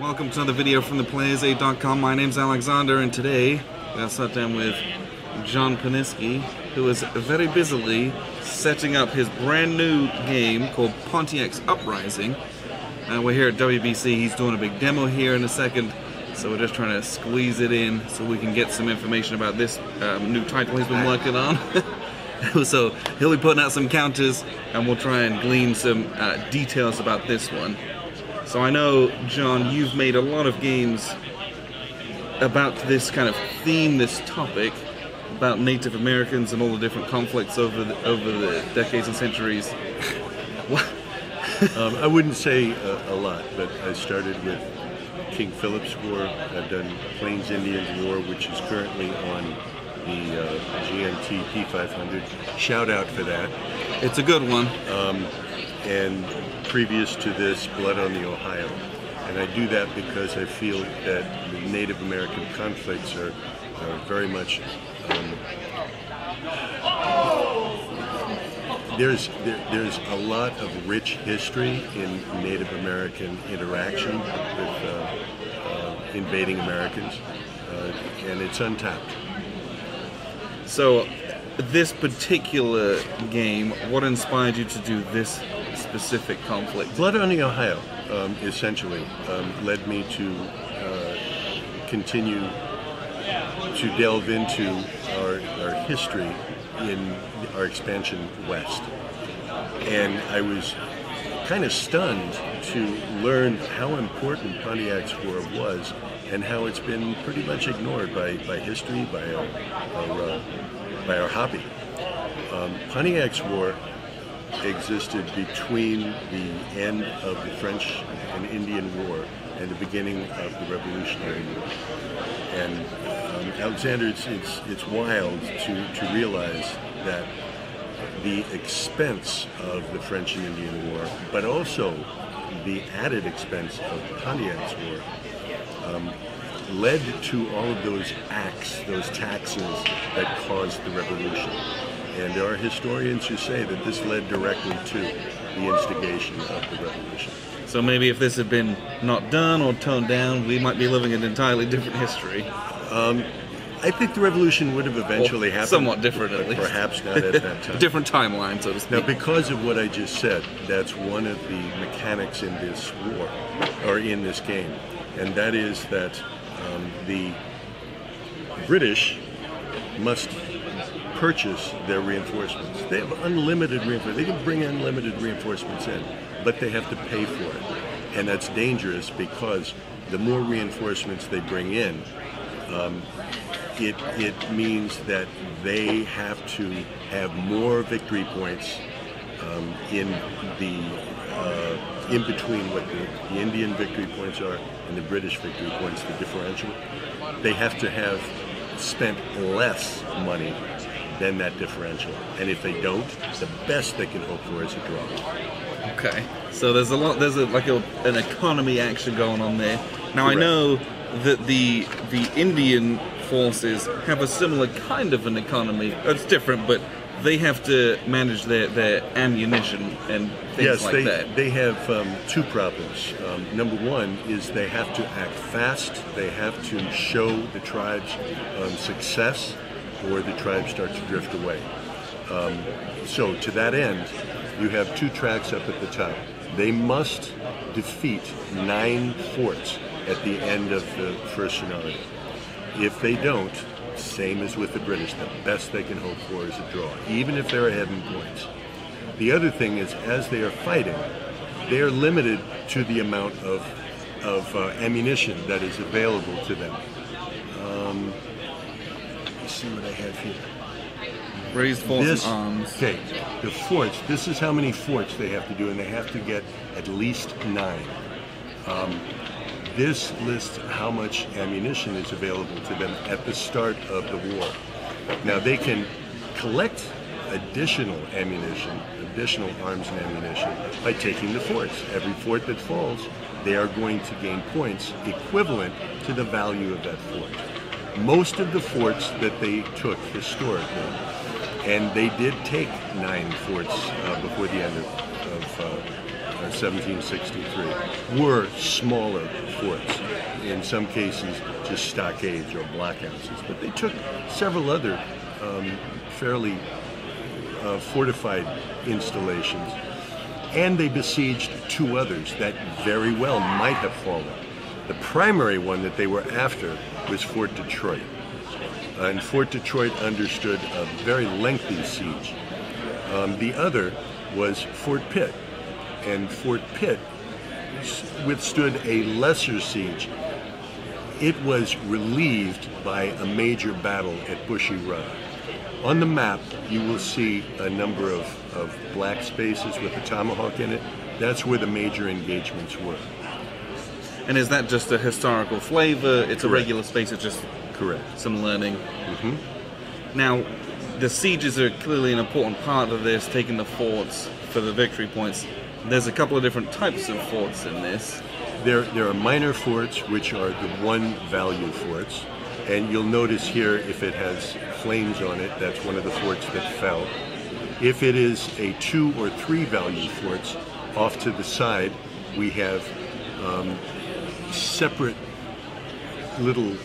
Welcome to another video from theplayersaid.com. My name's Alexander, and today I sat down with John Poniske, who is very busily setting up his brand new game called Pontiac's Uprising. We're here at WBC. He's doing a big demo here in a second, so we're just trying to squeeze it in so we can get some information about this new title he's been working on. So he'll be putting out some counters, and we'll try and glean some details about this one. So I know, John, you've made a lot of games about this kind of theme, this topic, about Native Americans and all the different conflicts over the decades and centuries. I wouldn't say a lot, but I started with King Philip's War. I've done Plains Indians War, which is currently on the GMT P500. Shout out for that. It's a good one. And previous to this, Blood on the Ohio. And I do that because I feel that the Native American conflicts are very much there's a lot of rich history in Native American interaction with invading Americans, and it's untapped. So, this particular game, what inspired you to do this specific conflict? Blood on the Ohio, essentially, led me to continue to delve into our history in our expansion west. And I was kind of stunned to learn how important Pontiac's War was and how it's been pretty much ignored by history, by our hobby. Pontiac's War existed between the end of the French and Indian War and the beginning of the Revolutionary War. And Alexander, it's wild to realize that the expense of the French and Indian War, but also the added expense of Pontiac's War, led to all of those acts, those taxes that caused the revolution. And there are historians who say that this led directly to the instigation of the revolution. So maybe if this had been not done or toned down, we might be living an entirely different history. I think the revolution would have eventually happened. Somewhat different, at least. Perhaps not at that time. Different timeline, so to speak. Now, because of what I just said, that's one of the mechanics in this war, or in this game, and that is that the British must purchase their reinforcements. They have unlimited reinforcements. They can bring unlimited reinforcements in, but they have to pay for it. And that's dangerous because the more reinforcements they bring in, it means that they have to have more victory points in between what the Indian victory points are and the British victory points, the differential. They have to have spent less money than that differential, and if they don't, the best they can hope for is a draw. Okay, so there's an economy action going on there. Now, Correct. I know that the Indian forces have a similar kind of an economy. It's different, but they have to manage their ammunition and things like that. They have two problems. Number one is they have to act fast. They have to show the tribes success, or the tribes start to drift away. So to that end, you have two tracks up at the top. They must defeat 9 forts at the end of the first scenario. If they don't, same as with the British, the best they can hope for is a draw, even if they're ahead in points. The other thing is, as they are fighting, they are limited to the amount of ammunition that is available to them. Let's see what I have here. Raised force and arms. Okay, the forts, this is how many forts they have to do, and they have to get at least 9. This lists how much ammunition is available to them at the start of the war. Now, they can collect additional ammunition, additional arms and ammunition, by taking the forts. Every fort that falls, they are going to gain points equivalent to the value of that fort. Most of the forts that they took historically, and they did take 9 forts before the end of 1763 were smaller forts. In some cases, just stockades or blockhouses. But they took several other fairly fortified installations, and they besieged two others that very well might have fallen. The primary one that they were after was Fort Detroit. And Fort Detroit understood a very lengthy siege. The other was Fort Pitt. And Fort Pitt withstood a lesser siege. It was relieved by a major battle at Bushy Run. On the map, you will see a number of black spaces with a tomahawk in it. That's where the major engagements were. And is that just a historical flavor? It's a regular space, it's just correct. Some learning. Mm-hmm. Now, the sieges are clearly an important part of this, taking the forts for the victory points. There's a couple of different types of forts in this. There are minor forts, which are the one value forts. And you'll notice here, if it has flames on it, that's one of the forts that fell. If it is a 2 or 3 value forts, off to the side, we have separate little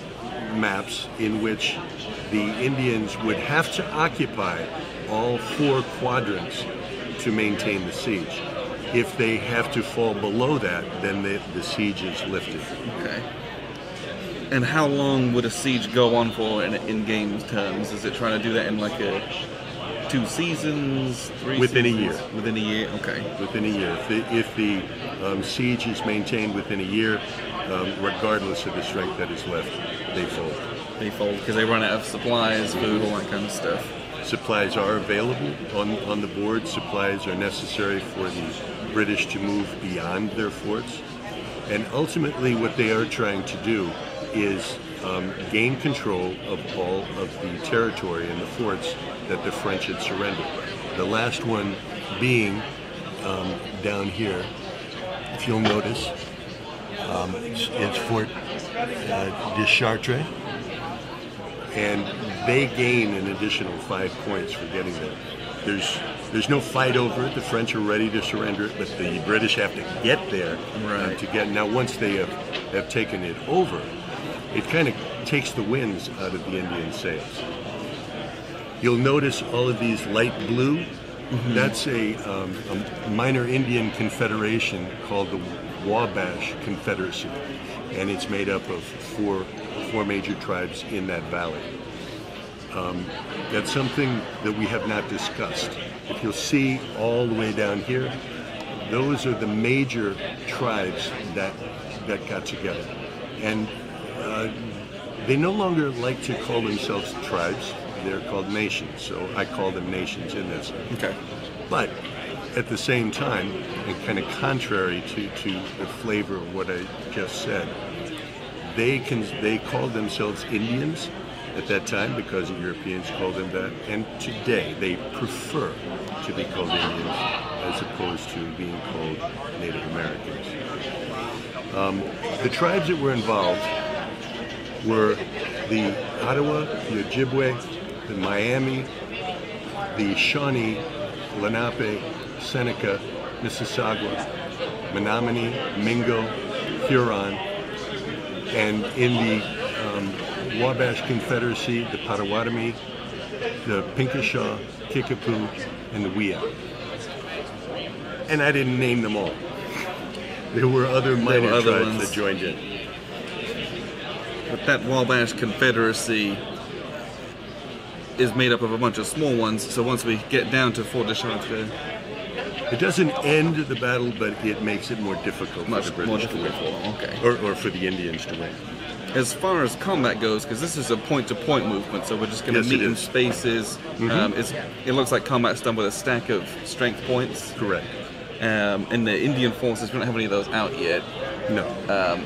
maps in which the Indians would have to occupy all 4 quadrants to maintain the siege. If they have to fall below that, then the siege is lifted. Okay. And how long would a siege go on for in game terms? Is it trying to do that in like 2 seasons, 3 Within seasons? a year. Within a year, okay. Within a year. If the siege is maintained within a year, regardless of the strength that is left, they fold. They fold because they run out of supplies, food, all that kind of stuff. Supplies are available on the board. Supplies are necessary for the British to move beyond their forts. And ultimately what they are trying to do is gain control of all of the territory and the forts that the French had surrendered. The last one being down here, if you'll notice, it's Fort Deschartres, and they gain an additional 5 points for getting there. There's no fight over it. The French are ready to surrender it, but the British have to get there to get. Now, once they have taken it over, it kind of takes the winds out of the Indian sails. You'll notice all of these light blue. Mm-hmm. That's a minor Indian confederation called the Wabash Confederacy, and it's made up of four major tribes in that valley. That's something that we have not discussed. If you'll see all the way down here, those are the major tribes that got together. And they no longer like to call themselves tribes. They're called nations, so I call them nations in this. Okay. But at the same time, and kind of contrary to the flavor of what I just said, they called themselves Indians at that time because the Europeans called them that, and today they prefer to be called Indians as opposed to being called Native Americans. The tribes that were involved were the Ottawa, the Ojibwe, the Miami, the Shawnee, Lenape, Seneca, Mississauga, Menominee, Mingo, Huron, and in the Wabash Confederacy, the Potawatomi, the Pinkeshaw, Kickapoo, and the Wiyah. And I didn't name them all. There were other minor tribes that joined in. But that Wabash Confederacy is made up of a bunch of small ones, so once we get down to Fort Deschartres, it doesn't end the battle, but it makes it more difficult for the British to win. Okay. Or for the Indians to win. As far as combat goes, because this is a point-to-point movement, so we're just going to meet in spaces. Mm-hmm. It looks like combat's done with a stack of strength points. Correct. In the Indian forces, we don't have any of those out yet. No.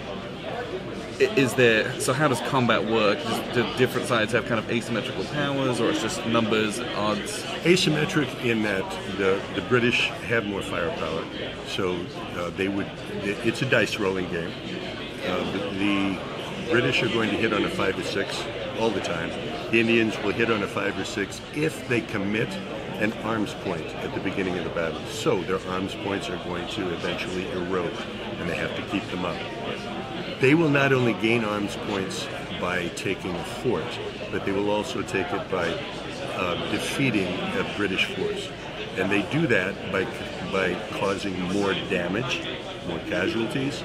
Is there? So how does combat work? Do different sides have kind of asymmetrical powers, or it's just numbers, odds? Asymmetric in that the British have more firepower, so they would. It's a dice rolling game. The British are going to hit on a 5 or 6 all the time. The Indians will hit on a 5 or 6 if they commit an arms point at the beginning of the battle. So their arms points are going to eventually erode, and they have to keep them up. They will not only gain arms points by taking a fort, but they will also take it by defeating a British force. And they do that by causing more damage, more casualties,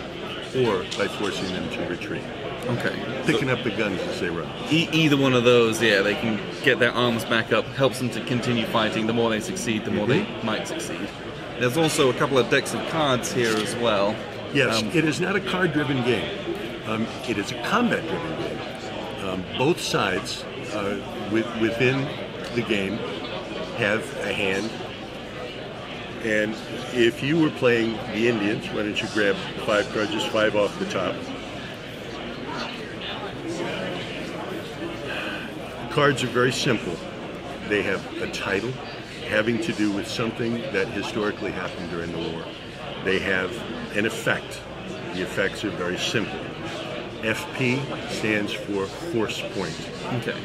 or by forcing them to retreat. Okay. Picking up the guns as they run. Either one of those, yeah, they can get their arms back up, helps them to continue fighting. The more they succeed, the more they might succeed. There's also a couple of decks of cards here as well. Yes, it is not a card-driven game. It is a combat-driven game. Both sides within the game have a hand. And if you were playing the Indians, why don't you grab 5 cards, just 5 off the top. Cards are very simple. They have a title having to do with something that historically happened during the war. They have an effect. The effects are very simple. FP stands for force point. Okay.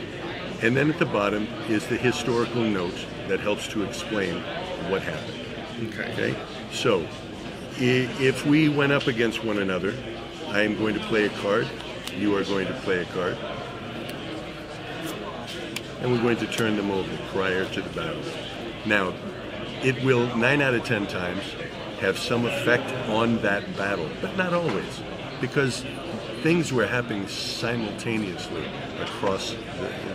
And then at the bottom is the historical note that helps to explain what happened. Okay. So, if we went up against one another, I am going to play a card, you are going to play a card, and we're going to turn them over prior to the battle. Now, it will 9 out of 10 times have some effect on that battle, but not always, because things were happening simultaneously across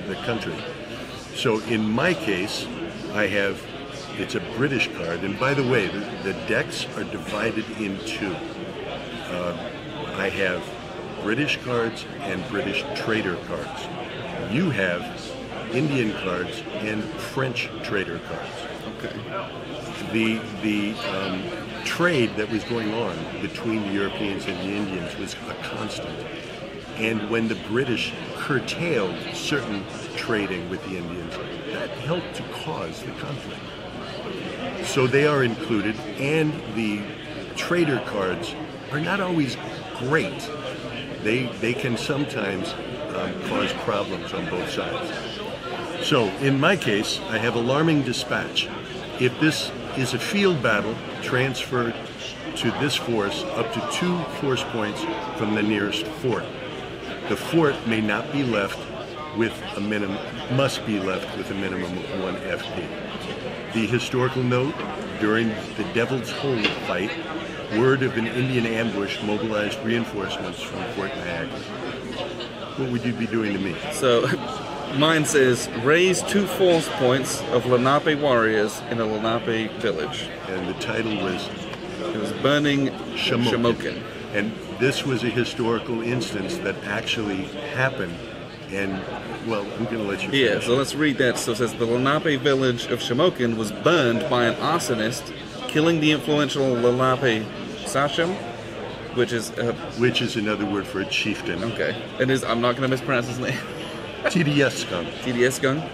the country. So in my case, it's a British card, and by the way, the decks are divided in 2. I have British cards and British trader cards. You have Indian cards and French trader cards. Okay. The trade that was going on between the Europeans and the Indians was a constant. And when the British curtailed certain trading with the Indians, that helped to cause the conflict. So they are included, and the trader cards are not always great. They can sometimes cause problems on both sides. So in my case, I have alarming dispatch. If this is a field battle, transferred to this force up to 2 force points from the nearest fort. The fort may not be left with a minimum, must be left with a minimum of 1 FP. The historical note, during the Devil's Hole fight, word of an Indian ambush mobilized reinforcements from Fort Niagara. What would you be doing to me? So, mine says, raise 2 force points of Lenape warriors in a Lenape village. And the title was? It was Burning Shamokin. And this was a historical instance that actually happened. And, well, I'm going to let you finish. Yeah, so let's read that. So it says, the Lenape village of Shamokin was burned by an arsonist, killing the influential Lenape sachem, which is another word for a chieftain. Okay. I'm not going to mispronounce his name. TDS-gung.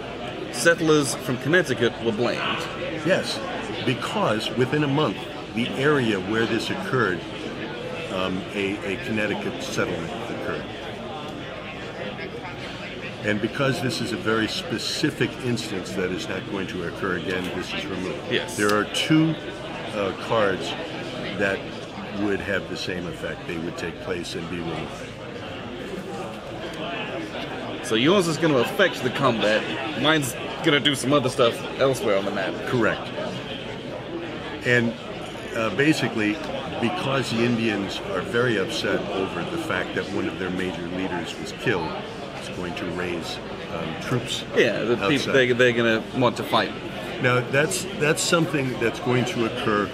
Settlers from Connecticut were blamed. Yes, because within a month, the area where this occurred, a Connecticut settlement occurred. And because this is a very specific instance that is not going to occur again, this is removed. Yes. There are 2 cards that would have the same effect. They would take place and be removed. So yours is going to affect the combat. Mine's going to do some other stuff elsewhere on the map. Correct. And basically, because the Indians are very upset over the fact that one of their major leaders was killed, it's going to raise troops. Yeah, the people, they're going to want to fight. Now, that's something that's going to occur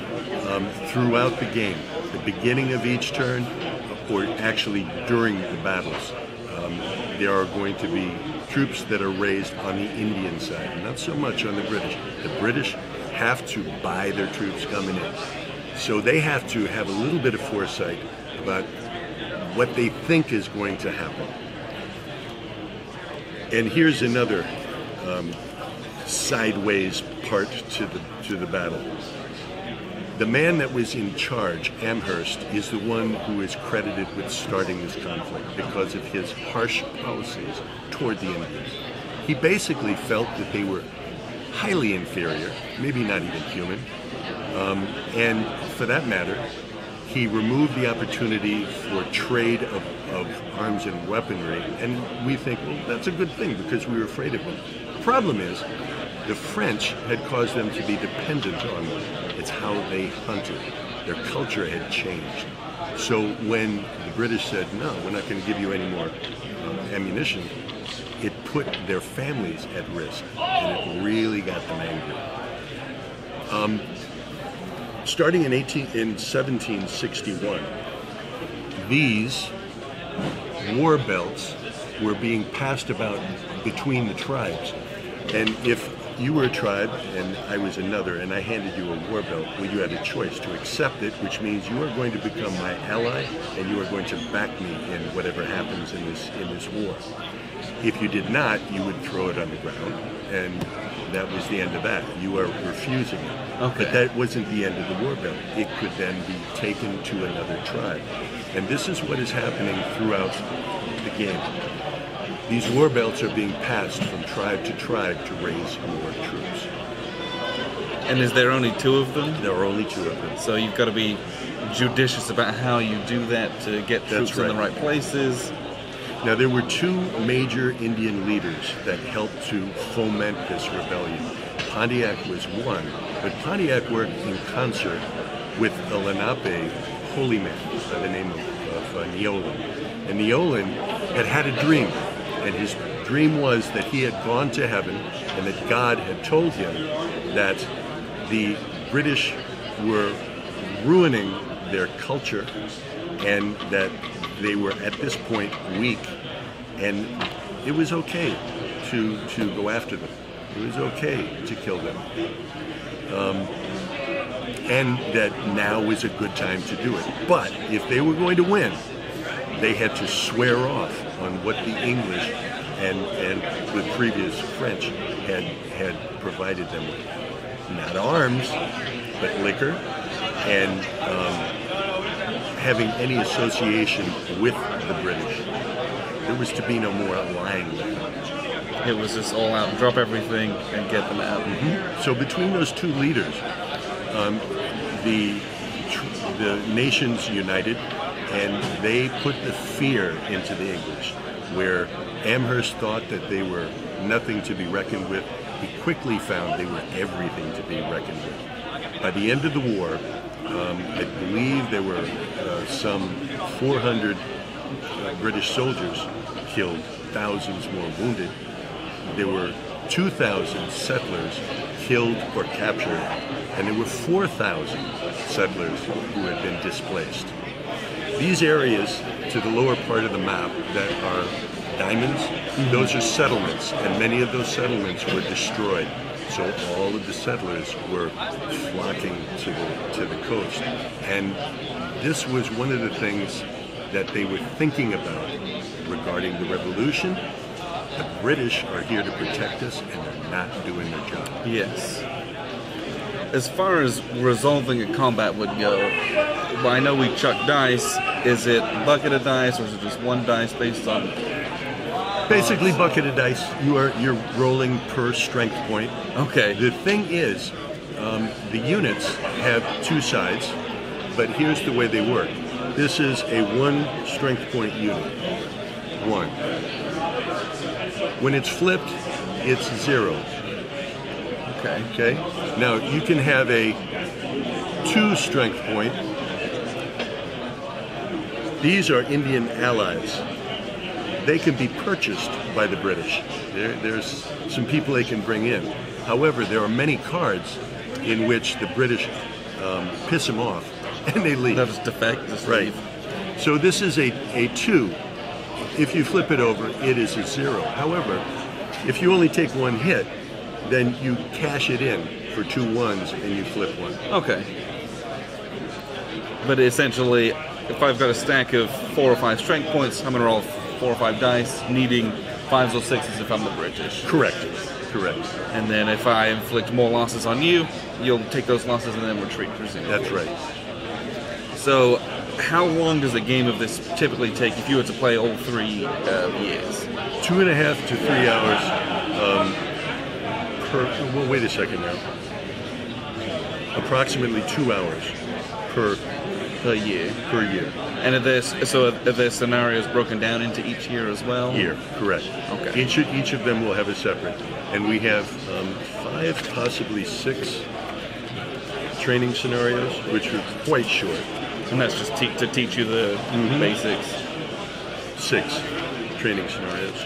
throughout the game. The beginning of each turn, or actually during the battles, there are going to be troops that are raised on the Indian side, not so much on the British. The British have to buy their troops coming in. So they have to have a little bit of foresight about what they think is going to happen. And here's another sideways part to the battle. The man that was in charge, Amherst, is the one who is credited with starting this conflict because of his harsh policies toward the Indians. He basically felt that they were highly inferior, maybe not even human. And for that matter, he removed the opportunity for trade of arms and weaponry. And we think, well, that's a good thing because we were afraid of them. The problem is, the French had caused them to be dependent on them. It's how they hunted. Their culture had changed. So when the British said, no, we're not going to give you any more ammunition, it put their families at risk, and it really got them angry. Starting in 1761, these war belts were being passed about between the tribes. And if you were a tribe and I was another and I handed you a war belt, well, you had a choice to accept it, which means you are going to become my ally and you are going to back me in whatever happens in this war. If you did not, you would throw it on the ground, and that was the end of that. You are refusing it. Okay. But that wasn't the end of the war belt. It could then be taken to another tribe. And this is what is happening throughout the game. These war belts are being passed from tribe to tribe to raise more troops. And is there only 2 of them? There are only 2 of them. So you've got to be judicious about how you do that to get troops in the right places. Now, there were 2 major Indian leaders that helped to foment this rebellion. Pontiac was one, but Pontiac worked in concert with a Lenape holy man by the name of Neolin. And Neolin had a dream, and his dream was that he had gone to heaven and that God had told him that the British were ruining their culture and that they were at this point weak, and it was okay to go after them. It was okay to kill them. And that now was a good time to do it. But if they were going to win, they had to swear off on what the English and the previous French had provided them with. Not arms, but liquor, and having any association with the British. There was to be no more lying with them. It was just all out, drop everything and get them out. Mm-hmm. So between those 2 leaders, the nations united, and they put the fear into the English, where Amherst thought that they were nothing to be reckoned with. He quickly found they were everything to be reckoned with. By the end of the war, I believe there were some 400 British soldiers killed, thousands more wounded. There were 2,000 settlers killed or captured, and there were 4,000 settlers who had been displaced. These areas to the lower part of the map that are diamonds, those are settlements, and many of those settlements were destroyed. So all of the settlers were flocking to the coast. And this was one of the things that they were thinking about regarding the revolution. The British are here to protect us, and they're not doing their job. Yes. As far as resolving a combat would go, well, I know we chuck dice. Is it a bucket of dice, or is it just one dice based on? Basically, bucket of dice. You're rolling per strength point. Okay. The thing is, the units have 2 sides, but here's the way they work. This is a 1 strength point unit. 1. When it's flipped, it's 0. Okay. Now you can have a 2 strength point. These are Indian allies. They can be purchased by the British. There's some people they can bring in. However, there are many cards in which the British piss them off and they leave. They'll just defect, just right. leave. So this is a 2. If you flip it over, it is a 0. However, if you only take 1 hit, then you cash it in for 2 1s and you flip 1. Okay. But essentially, if I've got a stack of 4 or 5 strength points, I'm going to roll 4 or 5 dice, needing 5s or 6s if I'm the British. Correct. And then if I inflict more losses on you, you'll take those losses and then retreat, presumably. That's right. So, how long does a game of this typically take if you were to play all 3 years? 2.5 to 3 hours well, wait a second now. Approximately 2 hours per year. year. And are there scenarios broken down into each year as well? Year, correct. Okay. Each of them will have a separate, and we have 5, possibly 6 training scenarios, which are quite short. And that's just to teach you the basics. 6 training scenarios.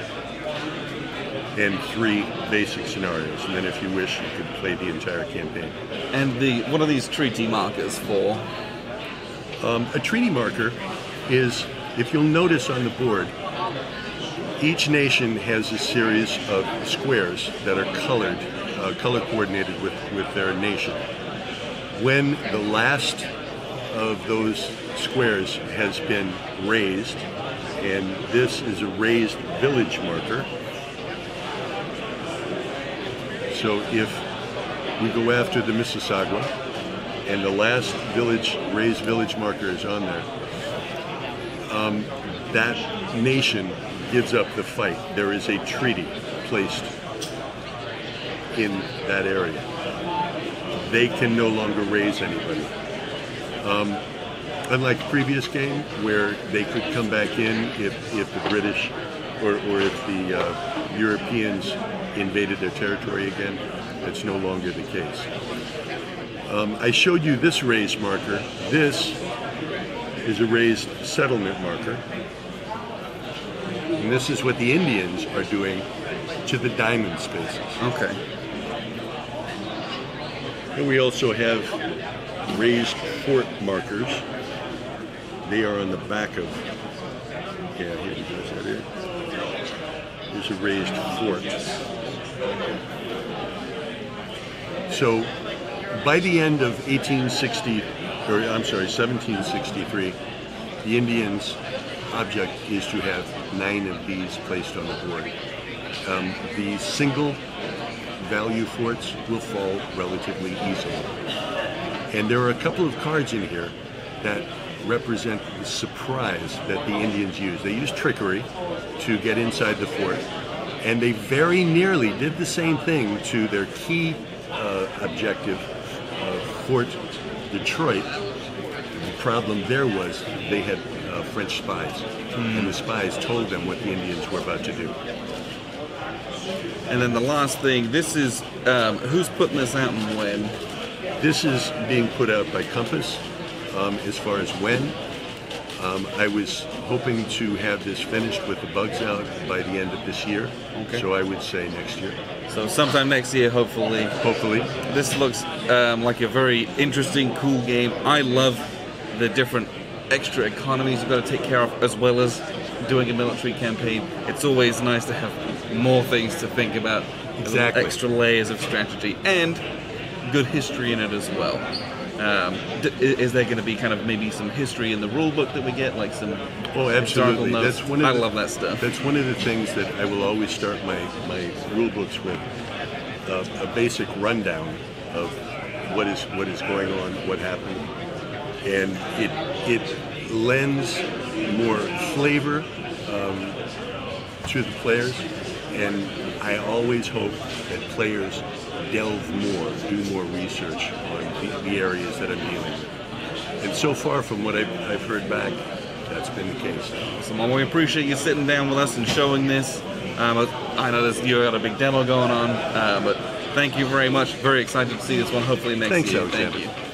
And 3 basic scenarios, and then if you wish, you could play the entire campaign. And what are these treaty markers for? A treaty marker is, if you'll notice on the board, each nation has a series of squares that are color coordinated with their nation. When the last of those squares has been raised, and this is a raised village marker. So if we go after the Mississauga, and the last raised village marker is on there, that nation gives up the fight. There is a treaty placed in that area. They can no longer raise anybody. Unlike the previous game, where they could come back in if the British or if the Europeans invaded their territory again, that's no longer the case. I showed you this raised marker. This is a raised settlement marker. And this is what the Indians are doing to the diamond spaces. Okay. And we also have raised fort markers. They are on the back of, here we go, is that it? There's a raised fort. So by the end of 1763, the Indians' object is to have 9 of these placed on the board. The single value forts will fall relatively easily. And there are a couple of cards in here that represent the surprise that the Indians use. They use trickery to get inside the fort, and they very nearly did the same thing to their key objective, Fort Detroit. The problem there was they had French spies, and the spies told them what the Indians were about to do. And then the last thing, this is, who's putting this out and when? This is being put out by Compass. As far as when, I was hoping to have this finished with the bugs out by the end of this year. Okay. So I would say next year. So sometime next year, hopefully. Hopefully. This looks like a very interesting, cool game. I love the different extra economies you've got to take care of, as well as doing a military campaign. It's always nice to have more things to think about. Exactly. Extra layers of strategy and good history in it as well. Is there going to be kind of maybe some history in the rule book that we get, like some absolutely. Notes? I love that stuff. That's one of the things that I will always start my rule books with, a basic rundown of what is going on, what happened, and it lends more flavor to the players, and I always hope that players delve more, do more research on the areas that I'm dealing with. And so far from what I've heard back, that's been the case. Awesome. Well, we appreciate you sitting down with us and showing this. I know you got a big demo going on, but thank you very much. Very excited to see this one hopefully next year. Thanks, Thank you.